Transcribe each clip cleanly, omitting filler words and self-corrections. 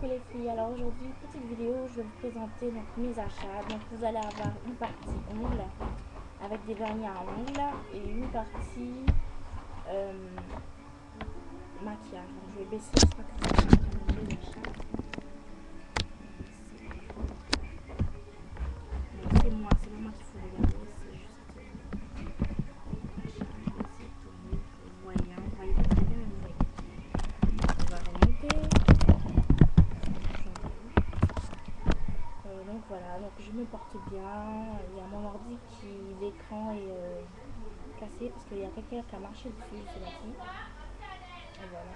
coucou les filles, alors aujourd'hui petite vidéo, je vais vous présenter donc mes achats. Donc vous allez avoir une partie ongles avec des vernis à ongles et une partie maquillage. Donc je vais baisser, je crois que c'est les achats. C'est moi, c'est pas moi qu'il faut regarder, c'est juste achat. Je vais essayer de tourner, vous voyez, vous voyez pas très bien, mais vous voyez. On va remonter. Donc voilà, donc je me porte bien. Il y a mon ordi qui l'écran est cassé parce qu'il y a quelqu'un qui a marché dessus, je sais pas qui. Et voilà,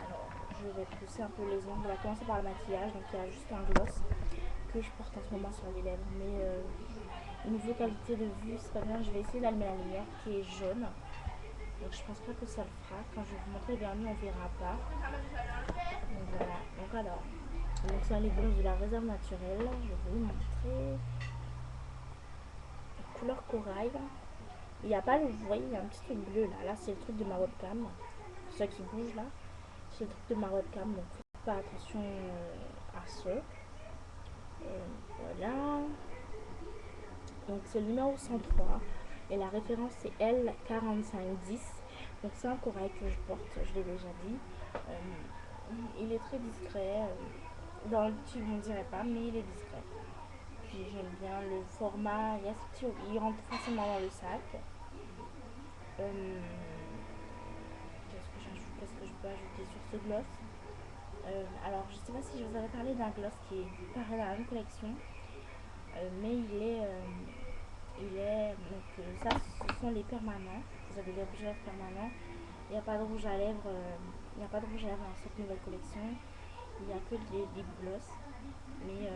alors je vais pousser un peu les ongles. On va commencer par le maquillage. Donc il y a juste un gloss que je porte en ce moment sur les lèvres, mais niveau qualité de vue c'est pas bien. Je vais essayer d'allumer la lumière qui est jaune, donc je pense pas que ça le fera. Quand je vais vous montrer le vernis on verra pas. Donc voilà, donc alors donc ça les glosses de la réserve naturelle, je vais vous montrer. Couleur corail. Il n'y a pas le, vous voyez, il y a un petit truc bleu là. Là c'est le truc de ma webcam. Ce qui bouge là, c'est le truc de ma webcam. Donc faites pas attention à ça. Voilà. Donc c'est le numéro 103. Et la référence c'est L4510. Donc c'est un corail que je porte, je l'ai déjà dit. Il est très discret. Dans le tube on dirait pas, mais il est discret. Puis j'aime bien le format, il rentre facilement dans le sac. Qu'est-ce que je peux ajouter sur ce gloss? Alors je sais pas si je vous avais parlé d'un gloss qui est pareil dans la même collection, mais donc ça ce sont les permanents. Vous avez les rouges à lèvres permanents. Il n'y a pas de rouge à lèvres, dans cette nouvelle collection. Il n'y a que des gloss, mais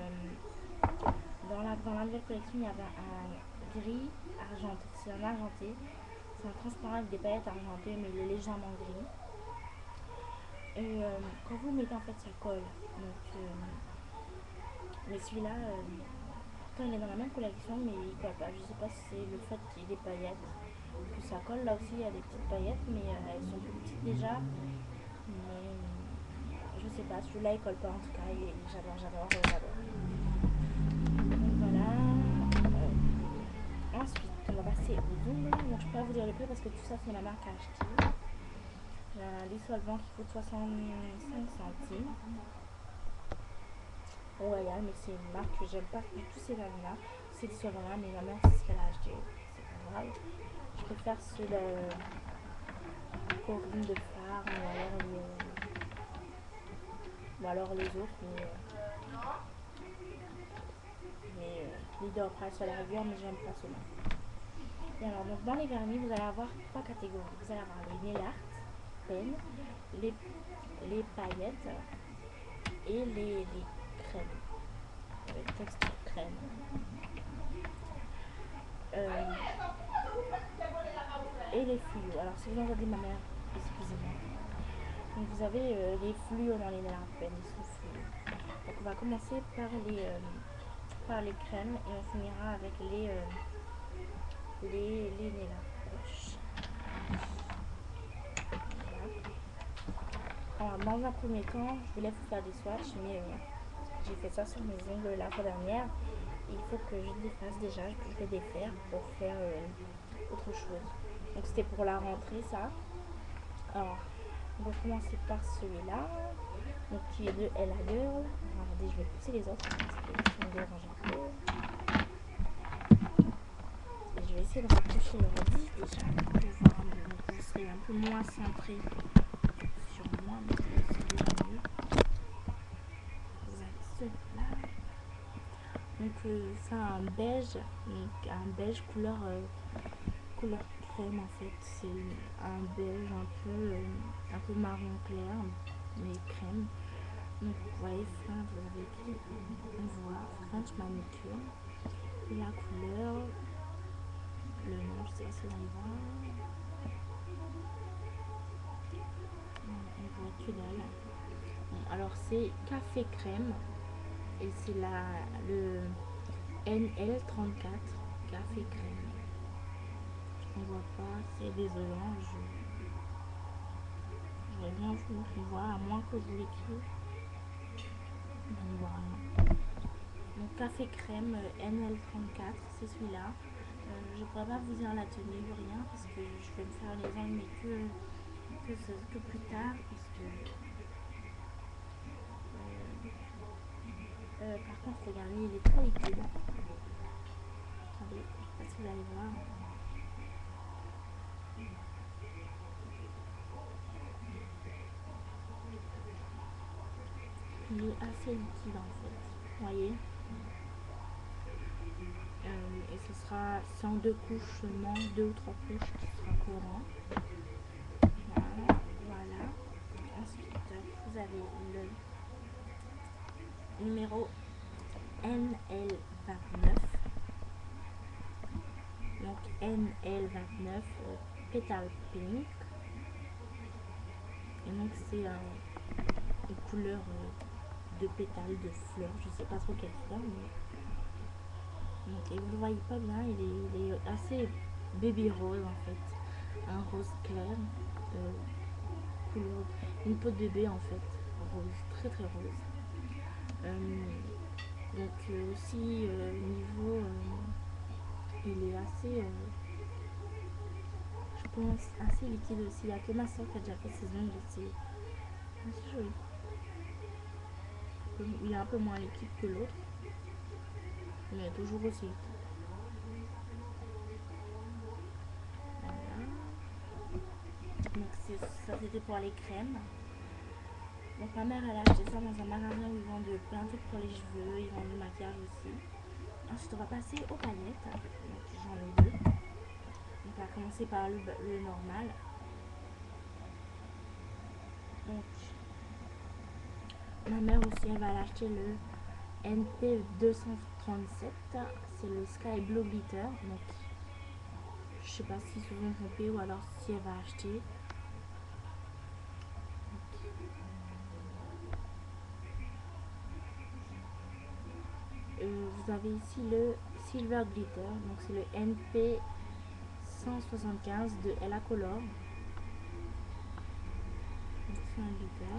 dans la nouvelle collection il y avait un gris argenté. C'est un argenté, c'est un transparent avec des paillettes argentées, mais il est légèrement gris. Et quand vous le mettez en fait ça colle. Donc mais celui-là pourtant il est dans la même collection mais il colle pas. Je sais pas si c'est le fait qu'il y ait des paillettes que ça colle. Là aussi il y a des petites paillettes, mais elles sont plus petites déjà. Mais je sais pas, celui-là il colle pas en tout cas. Et j'adore. Donc voilà. Ensuite on va passer aux ongles. Donc je peux pas vous dire le prix parce que tout ça c'est ma marque à acheter. J'ai un dissolvant qui coûte 65 centimes. Royal, mais c'est une marque que j'aime pas du tout, ces là. C'est dissolvant-là, mais ma mère c'est ce qu'elle a acheté. C'est pas grave. Je préfère ceux de Corinne de Phare ou alors les autres, mais Leader Price à la rigueur, mais j'aime pas ceux-là. Et alors donc dans les vernis vous allez avoir 3 catégories. Vous allez avoir les nail art pen, les paillettes et les crèmes, texture crème. Et les fluos. Alors si vous entendez ma mère, excusez-moi. Donc vous avez les fluos dans les nail art pen, ils sont fluos. Donc on va commencer par les crèmes et on finira avec les nail art brush. Alors dans un premier temps, je voulais vous faire des swatchs, mais j'ai fait ça sur mes ongles la fois dernière. Il faut que je les fasse déjà, je vais les faire pour faire autre chose. Donc c'était pour la rentrée ça. Alors on va commencer par celui-là, donc qui est de Ella Girl. Regardez, je vais pousser les autres parce qu'ils me dérangent un peu. Et je vais essayer de rapprocher le redis déjà pour voir un peu. Donc vous serez un peu moins centré sur moi, mais c'est déjà mieux. Vous avez celui-là. Donc c'est un beige couleur crème en fait. C'est un beige un peu marron clair, mais crème. Donc vous voyez, vous avez écrit, on voit French manicure. Et la couleur, le nom, je sais pas si on y va. On voit que dalle. Alors c'est café crème et c'est le NL34 café crème. On voit pas, c'est désolant. J'aurais bien voulu voir, à moins où il écrit. Donc voilà. Donc café crème NL34, c'est celui-là. Je pourrais pas vous dire la tenue ou rien parce que je vais me faire les ongles mais que plus tard parce que par contre regardez, il est très liquide. Attendez, je sais pas si vous allez voir. Il est assez liquide en fait, vous voyez. Et ce sera sans 2 couches seulement, 2 ou 3 couches qui sera courant. Voilà. Ensuite, vous avez le numéro NL29. Donc NL29 Pétale Pink. Et donc c'est une couleur de pétales, de fleurs. Je sais pas trop quelle fleur, mais donc, et vous le voyez pas bien, il est assez baby rose en fait, un rose clair, couleur, une peau de bébé en fait, rose, très très rose. Donc aussi niveau, il est assez, je pense, assez liquide aussi. Il n'y a que ma soeur qui a déjà fait ses ongles, c'est assez joli. Il est un peu moins liquide que l'autre, mais toujours aussi liquide. Donc ça c'était pour les crèmes. Donc ma mère elle a acheté ça dans un magasin où ils vendent plein de trucs pour les cheveux, ils vendent du maquillage aussi. Ensuite on va passer aux paillettes. Donc j'en ai 2. Donc on va commencer par le normal. Donc ma mère aussi elle va l'acheter le NP237. C'est le Sky Blue Glitter. Donc je sais pas s'ils se sont trompés ou alors si elle va acheter. Vous avez ici le Silver Glitter, donc c'est le NP 175 de Ella Color. C'est un glitter.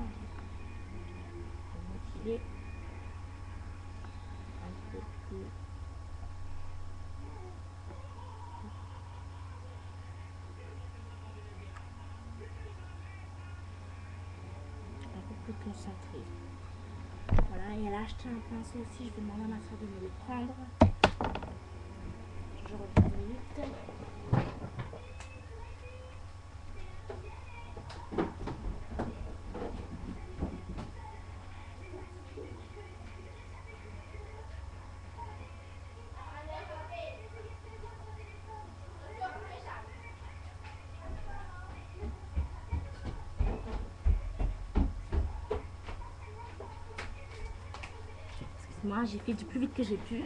Donc il est un peu plus concentré. Voilà, et elle a acheté un pinceau aussi, je vais demander à ma soeur de me le prendre. Je reviens vite. Moi j'ai fait du plus vite que j'ai pu.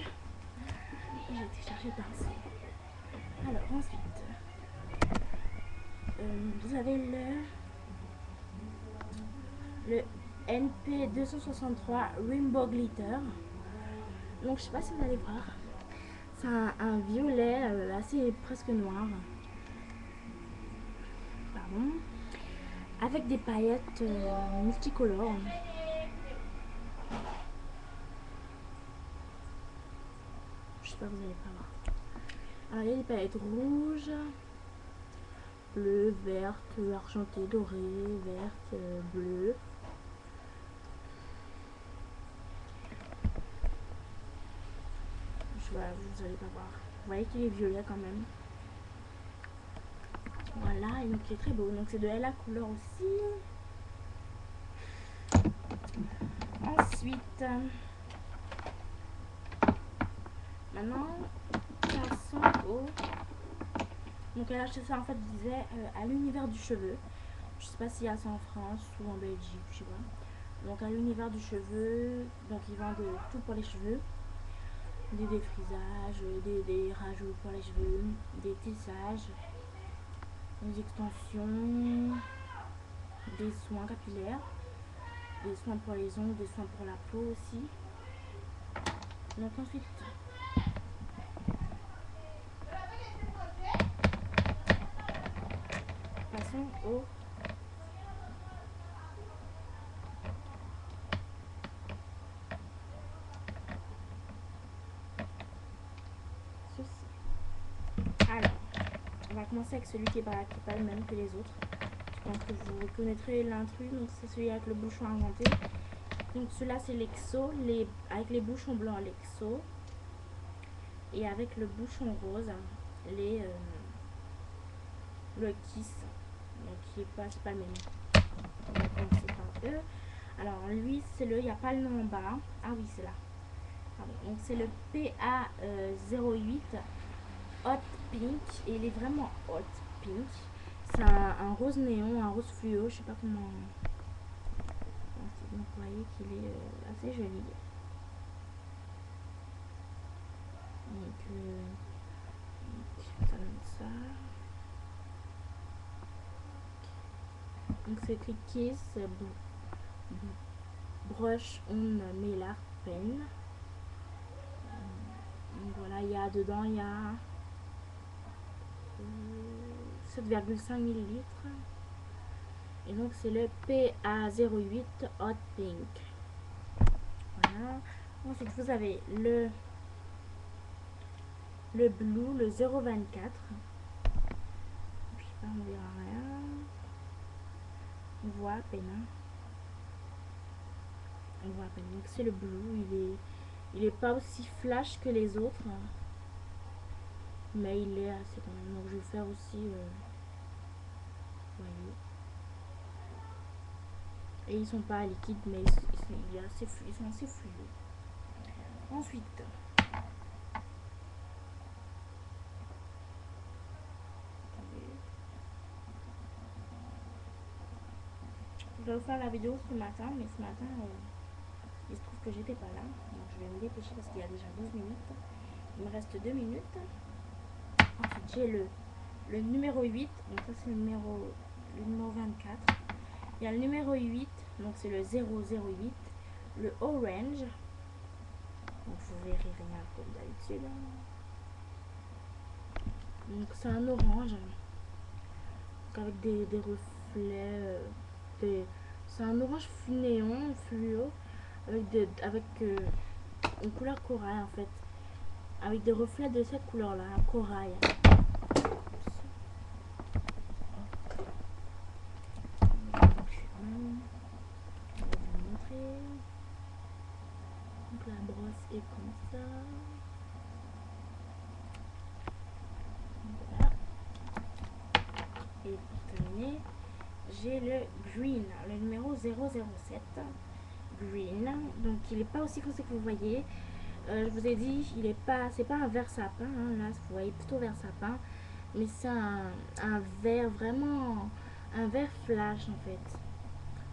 J'ai été chercher le pinceau. Alors ensuite, vous avez le NP263 Rainbow Glitter. Donc je sais pas si vous allez voir. C'est un violet assez presque noir. Pardon. Avec des paillettes multicolores. Je sais pas, vous allez pas voir. Alors il y a des paillettes rouges, bleues, vertes, argentées, dorées, vertes, bleues. Voilà, vous allez pas voir. Vous voyez qu'il est violet quand même. Voilà, et donc il est très beau. Donc c'est de Ella Color aussi. Ensuite, maintenant, passons au... Donc elle a acheté ça en fait, je disais, à l'univers du cheveu. Je sais pas s'il y a ça en France ou en Belgique, je sais pas. Donc à l'univers du cheveu, donc ils vendent tout pour les cheveux. Des défrisages, des rajouts pour les cheveux, des tissages, des extensions, des soins capillaires, des soins pour les ongles, des soins pour la peau aussi. Donc ensuite, passons va commencer avec celui qui est pas le même que les autres. Je pense que vous reconnaîtrez l'intrus, donc c'est celui avec le bouchon argenté. Donc ceux-là c'est l'Exo, avec les bouchons blancs l'Exo. Et avec le bouchon rose, le Kiss. Donc c'est pas le même. On va commencer par eux. Alors lui c'est il n'y a pas le nom en bas. Ah oui c'est là. Pardon. Donc c'est le PA08 Hot Pink. Et il est vraiment hot pink. C'est un rose néon, un rose fluo, je sais pas comment. Donc vous voyez qu'il est assez joli. Donc ça donne ça. Donc c'est écrit Kiss Brush on Mela Pen. Donc voilà, il y a dedans, il y a 7,5 ml. Et donc c'est le PA08 Hot Pink. Voilà. Ensuite vous avez le blue, le 0,24. Je sais pas, on verra rien. On voit à peine. Hein. On voit à peine. Donc c'est le blue. Il est pas aussi flash que les autres. Mais il est assez quand même. Donc je vais faire aussi. Voyez. Et ils sont pas liquides, mais ils sont assez fluides. Ensuite. Je vais vous faire la vidéo ce matin, mais ce matin, il se trouve que j'étais pas là. Donc je vais me dépêcher parce qu'il y a déjà 12 minutes. Il me reste 2 minutes. Ensuite, j'ai le numéro 8. Donc ça, c'est le numéro 24. Il y a le numéro 8. Donc c'est le 008. Le orange. Donc vous verrez rien comme d'habitude. Donc c'est un orange. Donc avec des reflets. C'est un orange néon fluo avec une couleur corail en fait, avec des reflets de cette couleur là, un corail. Je vais vous montrer. Donc la brosse est comme ça. Voilà. Et pour terminer, j'ai le green, le numéro 007 green. Donc il n'est pas aussi foncé que vous voyez. Je vous ai dit, c'est pas un vert sapin. Hein, là, vous voyez plutôt vert sapin, mais c'est un vert vraiment, un vert flash en fait,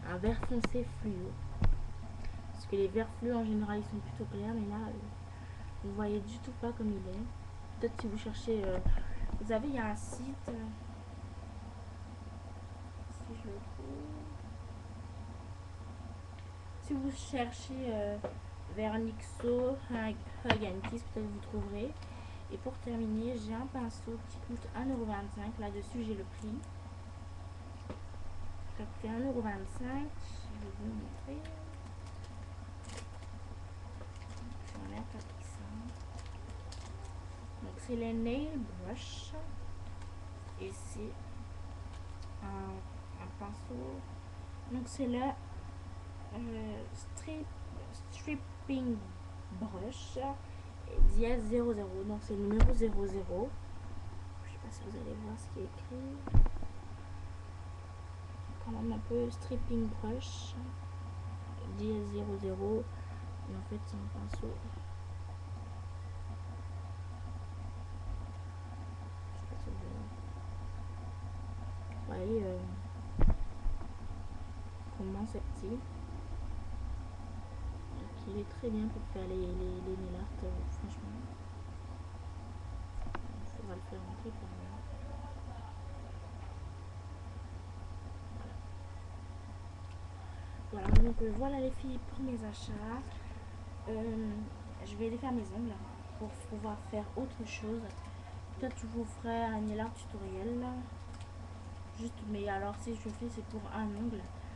un vert foncé fluo. Parce que les verts fluos en général ils sont plutôt clairs, mais là vous voyez du tout pas comme il est. Peut-être si vous cherchez, vous avez, il y a un site. Si je le trouve. Si vous cherchez vers Nixo, Hug and Kiss, peut-être vous trouverez. Et pour terminer, j'ai un pinceau qui coûte 1,25 €. Là-dessus, j'ai le prix. Ça coûte 1,25 €. Je vais vous montrer. J'enlève la ça. Donc, c'est les Nail Brush. Et c'est un pinceau. Donc, c'est le Stripping Brush dièse 00. Donc c'est le numéro 00. Je sais pas si vous allez voir ce qui est écrit. Quand même un peu Stripping Brush dièse 00. Et en fait c'est un pinceau. Je sais pas si vous voyez comment c'est petit. Il est très bien pour faire les nail art, franchement. Il faudra le faire rentrer pour moi. Voilà, donc voilà les filles pour mes achats. Je vais aller faire mes ongles pour pouvoir faire autre chose. Peut-être je vous ferai un nail art tutoriel. Juste, mais alors si je fais c'est pour un ongle.